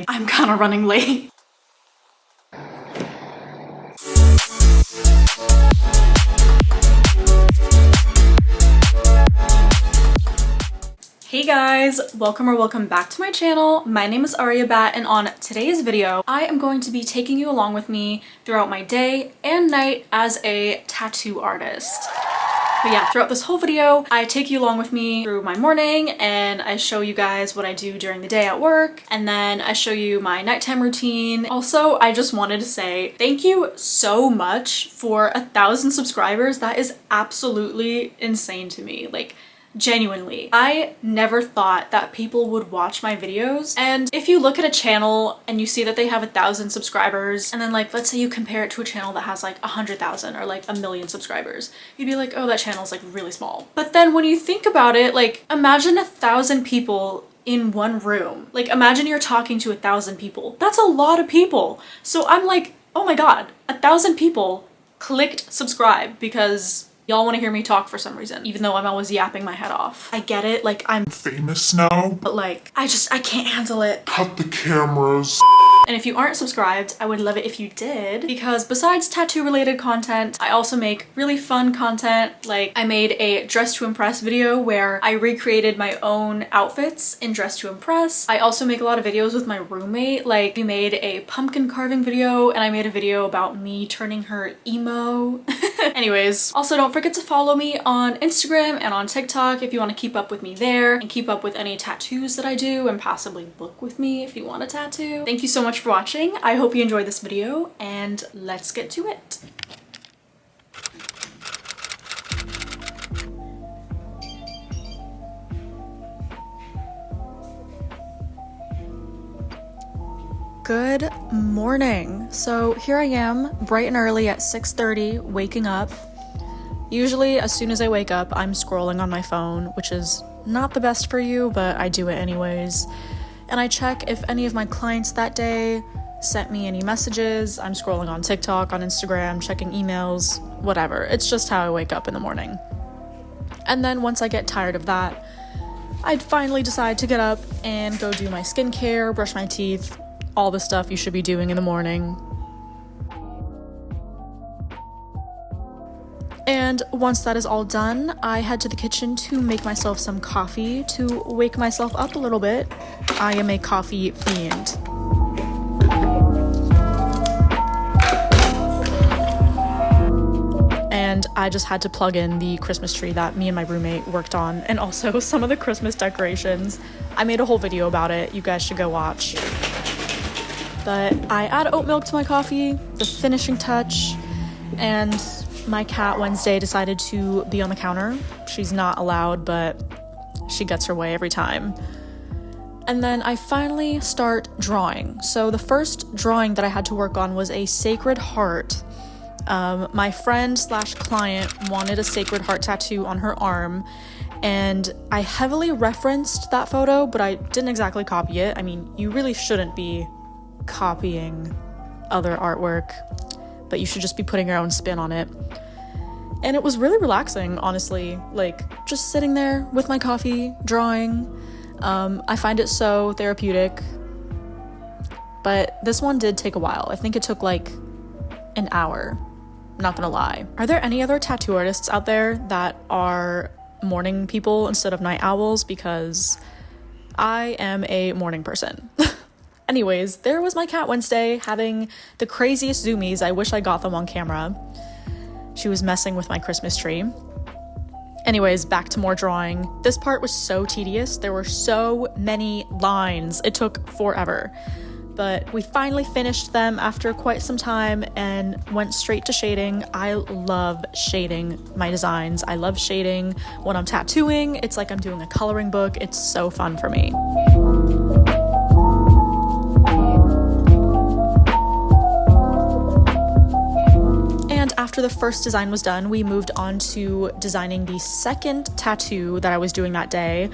I'm kind of running late. Hey guys, welcome back to my channel. My name is Aryabat, and on today's video, I am going to be taking you along with me throughout my day and night as a tattoo artist. But yeah, throughout this whole video, I take you along with me through my morning and I show you guys what I do during the day at work, and then I show you my nighttime routine. Also, I just wanted to say thank you so much for 1,000 subscribers. That is absolutely insane to me. Like, genuinely, I never thought that people would watch my videos. And if you look at a channel and you see that they have 1,000 subscribers, and then like, let's say you compare it to a channel that has like 100,000 or like 1,000,000 subscribers, you'd be like, oh, that channel's like really small. But then when you think about it, like, imagine 1,000 people in one room. Like, imagine you're talking to 1,000 people. That's a lot of people. So I'm like, oh my God, 1,000 people clicked subscribe because y'all want to hear me talk for some reason, even though I'm always yapping my head off. I get it, like, I'm famous now, but like, I can't handle it. Cut the cameras. And if you aren't subscribed, I would love it if you did, because besides tattoo related content, I also make really fun content. Like, I made a dress to impress video where I recreated my own outfits in dress to impress. I also make a lot of videos with my roommate. Like, we made a pumpkin carving video, and I made a video about me turning her emo. Anyways, also don't forget to follow me on Instagram and on TikTok if you want to keep up with me there and keep up with any tattoos that I do, and possibly book with me if you want a tattoo. Thank you so much for watching. I hope you enjoyed this video, and let's get to it. Good morning. So here I am, bright and early at 6:30, waking up. Usually as soon as I wake up, I'm scrolling on my phone, which is not the best for you, but I do it anyways. And I check if any of my clients that day sent me any messages. I'm scrolling on TikTok, on Instagram, checking emails, whatever. It's just how I wake up in the morning. And then once I get tired of that, I'd finally decide to get up and go do my skincare, brush my teeth, all the stuff you should be doing in the morning. And once that is all done, I head to the kitchen to make myself some coffee to wake myself up a little bit. I am a coffee fiend. And I just had to plug in the Christmas tree that me and my roommate worked on, and also some of the Christmas decorations. I made a whole video about it. You guys should go watch. But I add oat milk to my coffee, the finishing touch, and my cat Wednesday decided to be on the counter. She's not allowed, but she gets her way every time. And then I finally start drawing. So the first drawing that I had to work on was a sacred heart. My friend / client wanted a sacred heart tattoo on her arm, and I heavily referenced that photo, but I didn't exactly copy it. I mean, you really shouldn't be copying other artwork, but you should just be putting your own spin on it. And it was really relaxing, honestly, like just sitting there with my coffee, drawing. I find it so therapeutic, but this one did take a while. I think it took like an hour, not gonna lie. Are there any other tattoo artists out there that are morning people instead of night owls? Because I am a morning person. Anyways, there was my cat Wednesday having the craziest zoomies. I wish I got them on camera. She was messing with my Christmas tree. Anyways, back to more drawing. This part was so tedious. There were so many lines. It took forever. But we finally finished them after quite some time and went straight to shading. I love shading my designs. I love shading when I'm tattooing. It's like I'm doing a coloring book. It's so fun for me. After the first design was done, we moved on to designing the second tattoo that I was doing that day.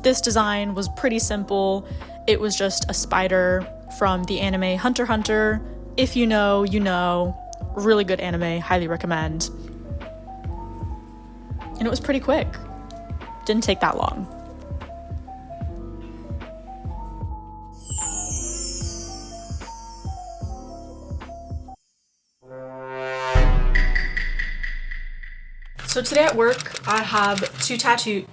This design was pretty simple. It was just a spider from the anime Hunter x Hunter. If you know, you know. Really good anime, highly recommend. And it was pretty quick. Didn't take that long. So today at work, I have two tattoos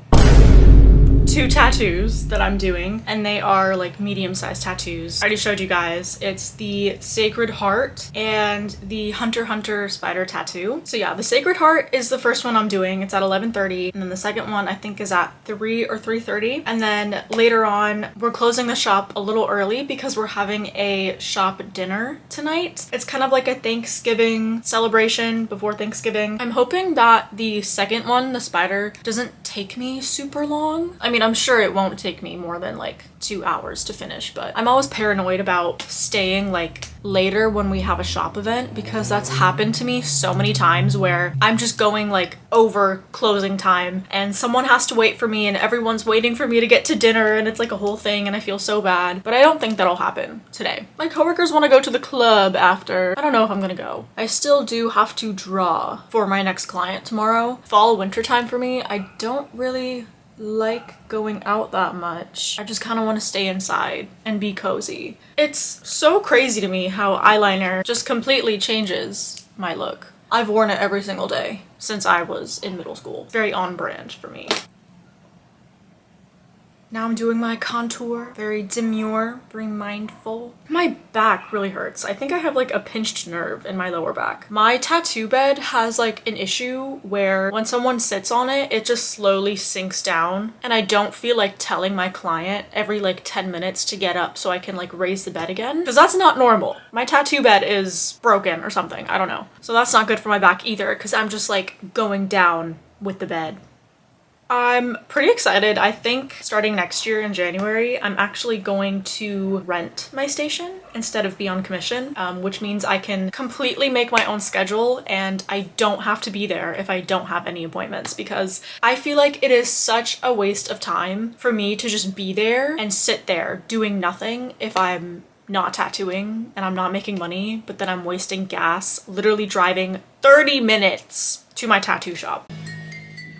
that I'm doing, and they are like medium-sized tattoos. I already showed you guys. It's the Sacred Heart and the Hunter x Hunter spider tattoo. So yeah, the Sacred Heart is the first one I'm doing. It's at 11:30, and then the second one I think is at 3 or 3:30. And then later on, we're closing the shop a little early because we're having a shop dinner tonight. It's kind of like a Thanksgiving celebration before Thanksgiving. I'm hoping that the second one, the spider, doesn't take me super long. I mean, I'm sure it won't take me more than like 2 hours to finish, but I'm always paranoid about staying like later when we have a shop event, because that's happened to me so many times where I'm just going like over closing time and someone has to wait for me and everyone's waiting for me to get to dinner, and it's like a whole thing and I feel so bad. But I don't think that'll happen today. My coworkers want to go to the club after. I don't know if I'm gonna go. I still do have to draw for my next client tomorrow. Fall, winter time for me, I don't really like going out that much. I just kind of want to stay inside and be cozy. It's so crazy to me how eyeliner just completely changes my look. I've worn it every single day since I was in middle school. Very on brand for me. Now I'm doing my contour, very demure, very mindful. My back really hurts. I think I have like a pinched nerve in my lower back. My tattoo bed has like an issue where when someone sits on it, it just slowly sinks down, and I don't feel like telling my client every like 10 minutes to get up so I can like raise the bed again, because that's not normal. My tattoo bed is broken or something, I don't know. So that's not good for my back either, because I'm just like going down with the bed. I'm pretty excited. I think starting next year in January, I'm actually going to rent my station instead of be on commission, which means I can completely make my own schedule and I don't have to be there if I don't have any appointments, because I feel like it is such a waste of time for me to just be there and sit there doing nothing if I'm not tattooing and I'm not making money, but then I'm wasting gas literally driving 30 minutes to my tattoo shop.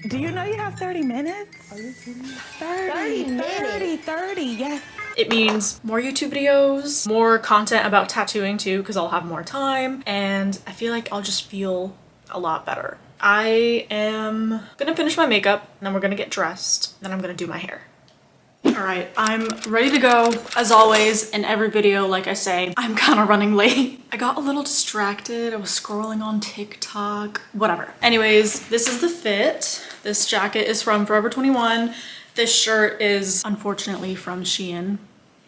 Do you know you have 30 minutes? Are you kidding me? 30, yes. It means more YouTube videos, more content about tattooing too, because I'll have more time, and I feel like I'll just feel a lot better. I am gonna finish my makeup, and then we're gonna get dressed, then I'm gonna do my hair. All right, I'm ready to go. As always, in every video, like I say, I'm kind of running late. I got a little distracted. I was scrolling on TikTok, whatever. Anyways, this is the fit. This jacket is from Forever 21. This shirt is unfortunately from Shein.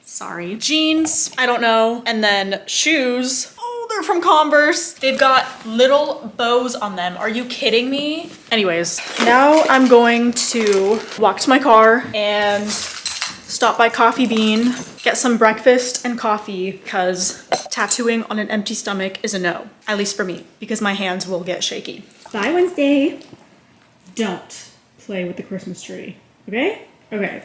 Sorry. Jeans, I don't know. And then shoes. Oh, they're from Converse. They've got little bows on them. Are you kidding me? Anyways, now I'm going to walk to my car and stop by Coffee Bean, get some breakfast and coffee, because tattooing on an empty stomach is a no. At least for me, because my hands will get shaky. Bye, Wednesday. Don't play with the Christmas tree, okay? Okay.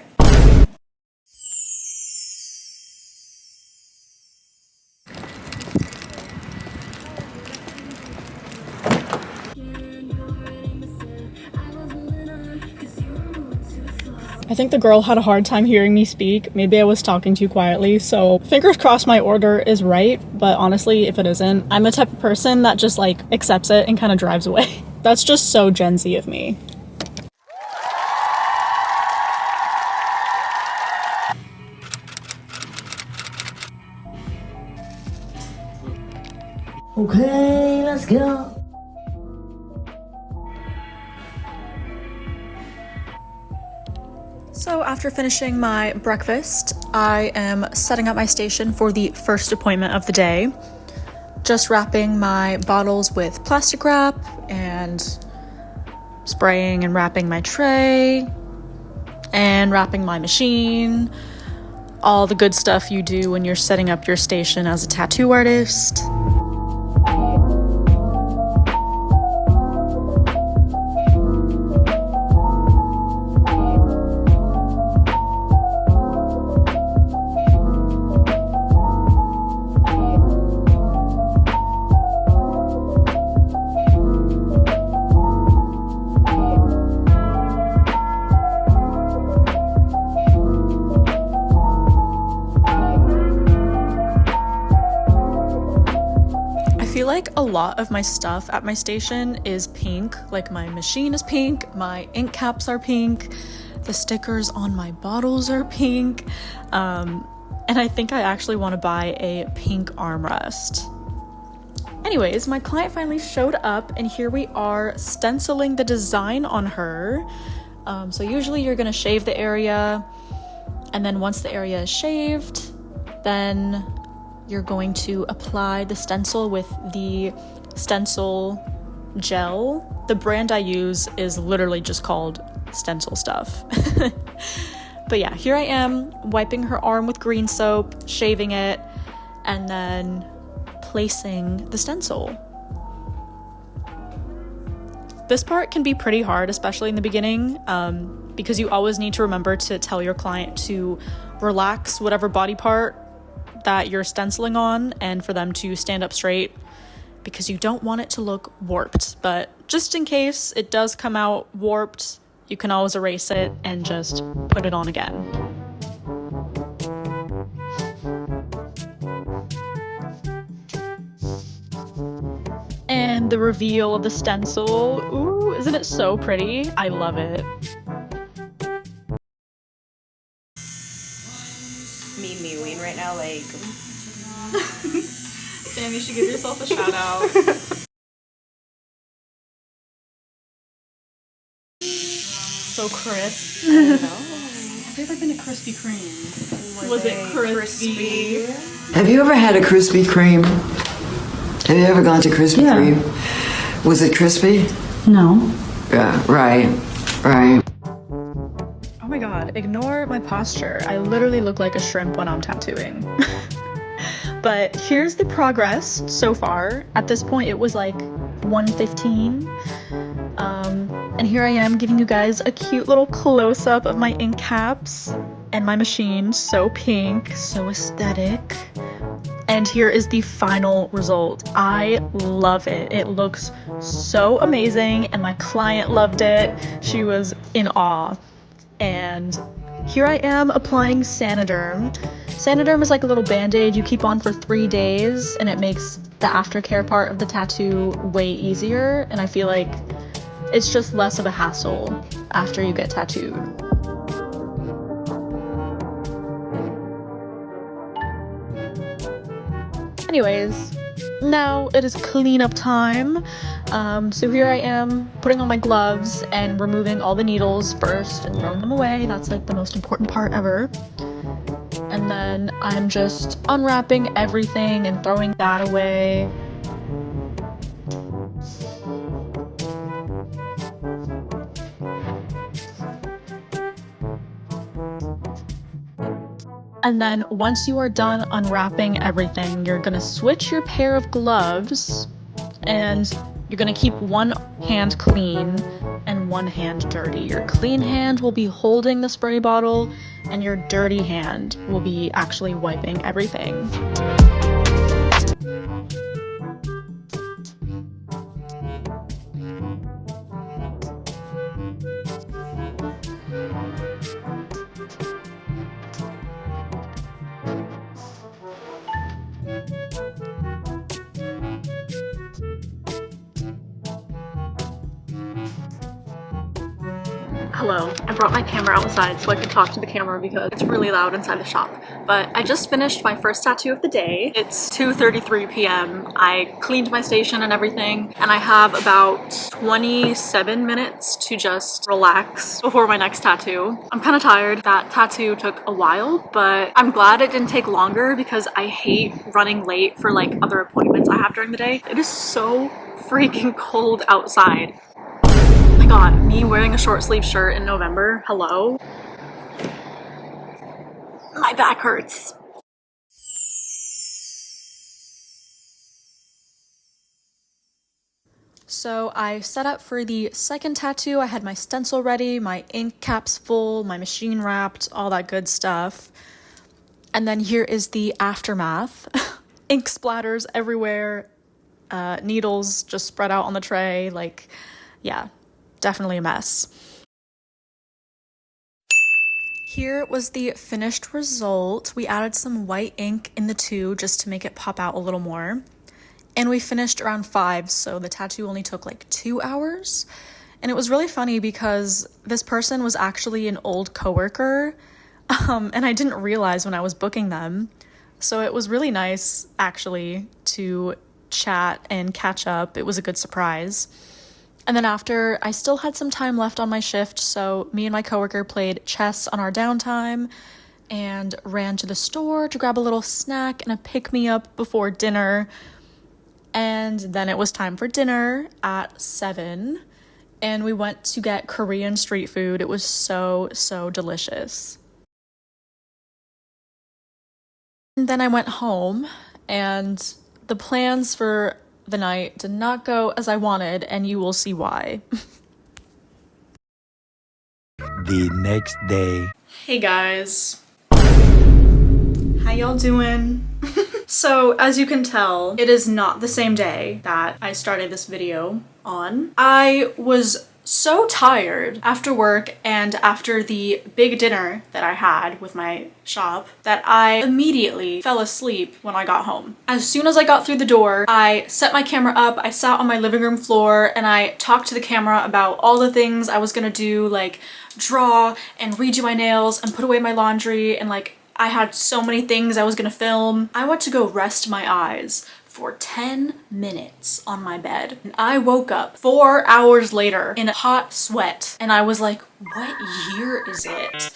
I think the girl had a hard time hearing me speak. Maybe I was talking too quietly, so fingers crossed my order is right, but honestly, if it isn't, I'm the type of person that just like accepts it and kind of drives away. That's just so Gen Z of me. Okay, let's go. So after finishing my breakfast, I am setting up my station for the first appointment of the day. Just wrapping my bottles with plastic wrap and spraying and wrapping my tray and wrapping my machine. All the good stuff you do when you're setting up your station as a tattoo artist. feel like a lot of my stuff at my station is pink. Like my machine is pink, my ink caps are pink, the stickers on my bottles are pink, and I think I actually want to buy a pink armrest. Anyways, my client finally showed up, and here we are stenciling the design on her. So usually you're gonna shave the area, and then once the area is shaved, then you're going to apply the stencil with the stencil gel. The brand I use is literally just called Stencil Stuff. But yeah, here I am wiping her arm with green soap, shaving it, and then placing the stencil. This part can be pretty hard, especially in the beginning, because you always need to remember to tell your client to relax whatever body part that you're stenciling on and for them to stand up straight, because you don't want it to look warped. But just in case it does come out warped, you can always erase it and just put it on again. And the reveal of the stencil. Ooh, isn't it so pretty? I love it. Me mewing right now, like. Sam, you should give yourself a shout out. So crisp. I know. Have you ever been to Krispy Kreme? Was it crispy? Have you ever had a Krispy Kreme? Have you ever gone to Krispy Kreme? Was it crispy? No. Yeah, right. Oh my god, ignore my posture. I literally look like a shrimp when I'm tattooing. But here's the progress so far. At this point, it was like 1:15. And here I am giving you guys a cute little close-up of my ink caps and my machine. So pink, so aesthetic. And here is the final result. I love it. It looks so amazing, and my client loved it. She was in awe. And here I am applying Saniderm. Saniderm is like a little band-aid you keep on for 3 days, and it makes the aftercare part of the tattoo way easier, and I feel like it's just less of a hassle after you get tattooed. Anyways, now it is cleanup time. So here I am putting on my gloves and removing all the needles first and throwing them away. That's like the most important part ever. And then I'm just unwrapping everything and throwing that away. And then once you are done unwrapping everything, you're gonna switch your pair of gloves and you're gonna keep one hand clean and one hand dirty. Your clean hand will be holding the spray bottle and your dirty hand will be actually wiping everything. Hello, I brought my camera outside so I could talk to the camera because it's really loud inside the shop. But I just finished my first tattoo of the day. It's 2:33 p.m. I cleaned my station and everything, and I have about 27 minutes to just relax before my next tattoo. I'm kind of tired. That tattoo took a while, but I'm glad it didn't take longer because I hate running late for like other appointments I have during the day. It is so freaking cold outside. Oh my god, me wearing a short sleeve shirt in November, hello? My back hurts. So I set up for the second tattoo. I had my stencil ready, my ink caps full, my machine wrapped, all that good stuff. And then here is the aftermath. Ink splatters everywhere, needles just spread out on the tray, like, yeah. Definitely a mess. Here was the finished result. We added some white ink in the two just to make it pop out a little more. And we finished around 5, so the tattoo only took like 2 hours. And it was really funny because this person was actually an old coworker, and I didn't realize when I was booking them. So it was really nice, actually, to chat and catch up. It was a good surprise. And then after, I still had some time left on my shift, so me and my coworker played chess on our downtime and ran to the store to grab a little snack and a pick-me-up before dinner. And then it was time for dinner at 7, and we went to get Korean street food. It was so delicious. And then I went home, and the plans for the night did not go as I wanted, and you will see why. The next day. Hey guys. How y'all doing? So, as you can tell, it is not the same day that I started this video on. I was so tired after work and after the big dinner that I had with my shop that I immediately fell asleep when I got home. As soon as I got through the door, I set my camera up, I sat on my living room floor, and I talked to the camera about all the things I was gonna do, like draw and redo my nails and put away my laundry, and like I had so many things I was gonna film. I went to go rest my eyes for 10 minutes on my bed. And I woke up 4 hours later in a hot sweat, and I was like, what year is it?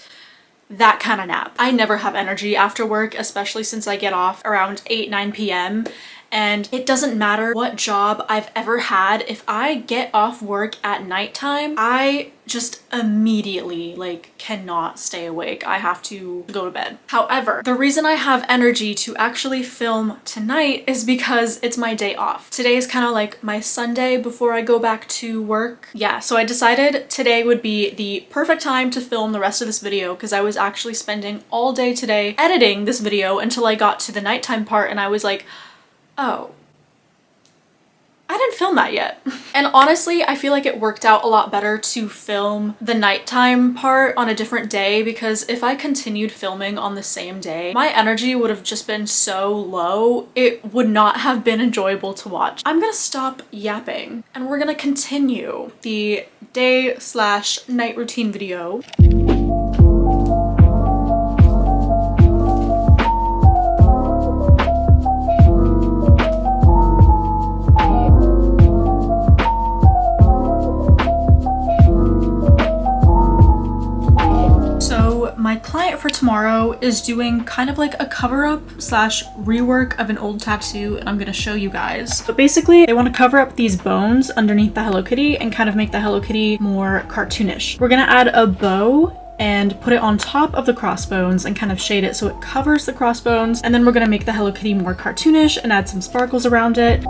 That kind of nap. I never have energy after work, especially since I get off around 8-9 p.m. And it doesn't matter what job I've ever had, if I get off work at nighttime, I just immediately like cannot stay awake. I have to go to bed. However, the reason I have energy to actually film tonight is because it's my day off. Today is kind of like my Sunday before I go back to work. Yeah, so I decided today would be the perfect time to film the rest of this video because I was actually spending all day today editing this video until I got to the nighttime part, and I was like, oh, I didn't film that yet. And honestly, I feel like it worked out a lot better to film the nighttime part on a different day, because if I continued filming on the same day, my energy would have just been so low, it would not have been enjoyable to watch. I'm gonna stop yapping and we're gonna continue the day/night routine video. My client for tomorrow is doing kind of like a cover-up / rework of an old tattoo, and I'm gonna show you guys. But basically, they want to cover up these bones underneath the Hello Kitty and kind of make the Hello Kitty more cartoonish. We're gonna add a bow and put it on top of the crossbones and kind of shade it so it covers the crossbones, and then we're gonna make the Hello Kitty more cartoonish and add some sparkles around it.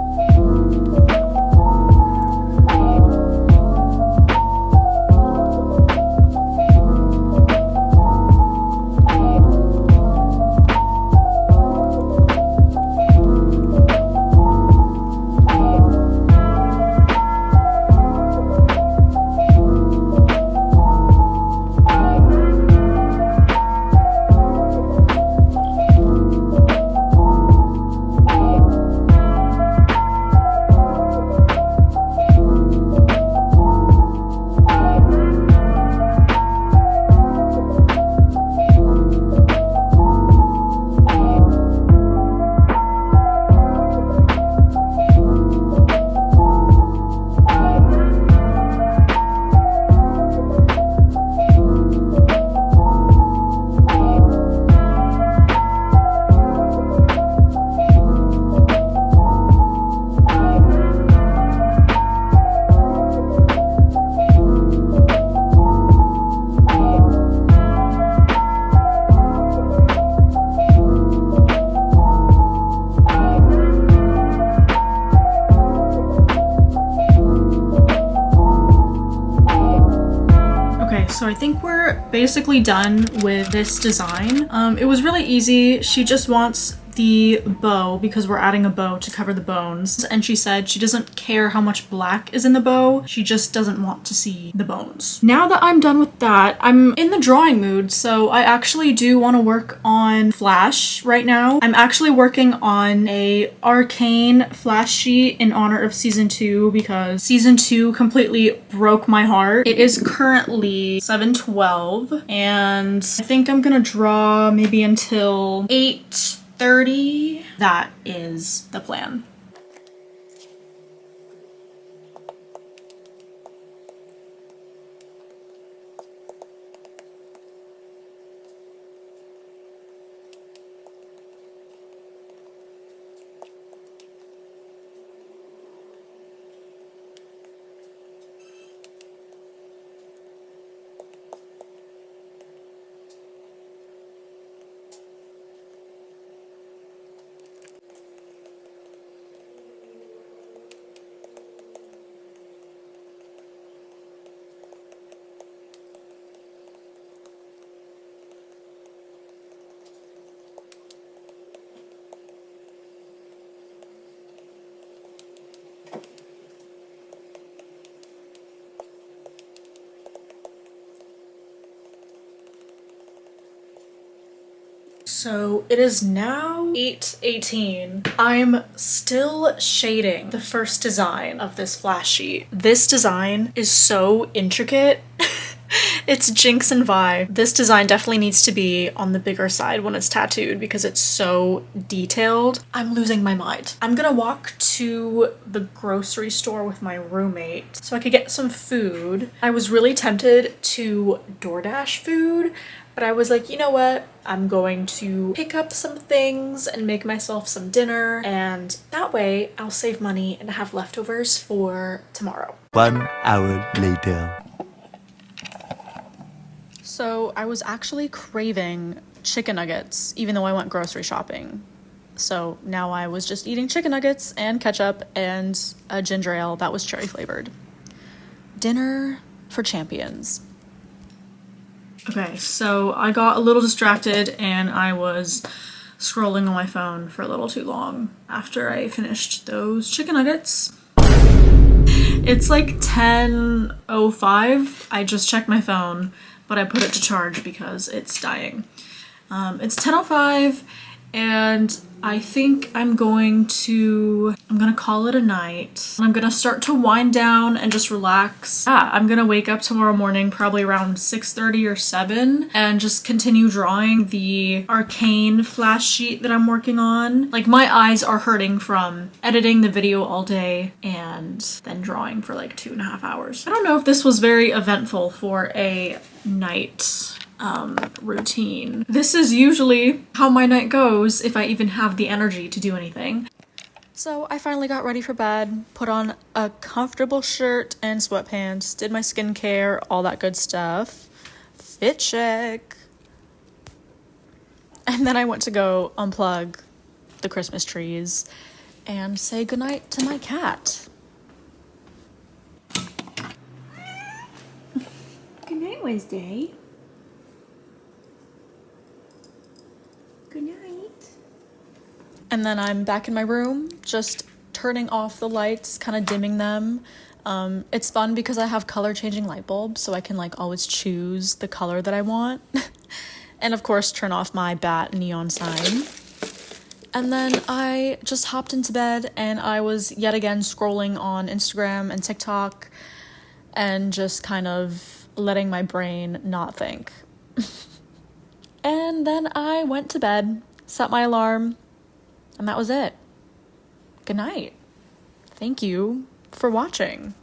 So I think we're basically done with this design. It was really easy. She just wants the bow because we're adding a bow to cover the bones. And she said she doesn't care how much black is in the bow. She just doesn't want to see the bones. Now that I'm done with that, I'm in the drawing mood. So I actually do want to work on Flash right now. I'm actually working on a Arcane Flash sheet in honor of season 2 because season 2 completely broke my heart. It is currently 7:12 and I think I'm gonna draw maybe until 8:30. That is the plan. So it is now 8:18. I'm still shading the first design of this flash sheet. This design is so intricate. It's Jinx and Vi. This design definitely needs to be on the bigger side when it's tattooed because it's so detailed. I'm losing my mind. I'm gonna walk to the grocery store with my roommate so I could get some food. I was really tempted to DoorDash food, but I was like, you know what? I'm going to pick up some things and make myself some dinner, and that way I'll save money and have leftovers for tomorrow. 1 hour later. So I was actually craving chicken nuggets even though I went grocery shopping. So now I was just eating chicken nuggets and ketchup and a ginger ale that was cherry flavored. Dinner for champions. Okay, so I got a little distracted and I was scrolling on my phone for a little too long after I finished those chicken nuggets. It's like 10:05. I just checked my phone, but I put it to charge because it's dying. It's 10:05 and I think I'm gonna call it a night. I'm gonna start to wind down and just relax. Yeah, I'm gonna wake up tomorrow morning probably around 6:30 or 7 and just continue drawing the Arcane flash sheet that I'm working on. Like, my eyes are hurting from editing the video all day and then drawing for like 2.5 hours. I don't know if this was very eventful for a night routine. This is usually how my night goes if I even have the energy to do anything. So I finally got ready for bed, put on a comfortable shirt and sweatpants, did my skincare, all that good stuff. Fit check. And then I went to go unplug the Christmas trees and say goodnight to my cat. Good night, Wednesday. Good night. And then I'm back in my room, just turning off the lights, kind of dimming them. It's fun because I have color changing light bulbs, so I can like always choose the color that I want. And of course, turn off my bat neon sign. And then I just hopped into bed and I was yet again scrolling on Instagram and TikTok and just kind of letting my brain not think. And then I went to bed, set my alarm, and that was it. Good night. Thank you for watching.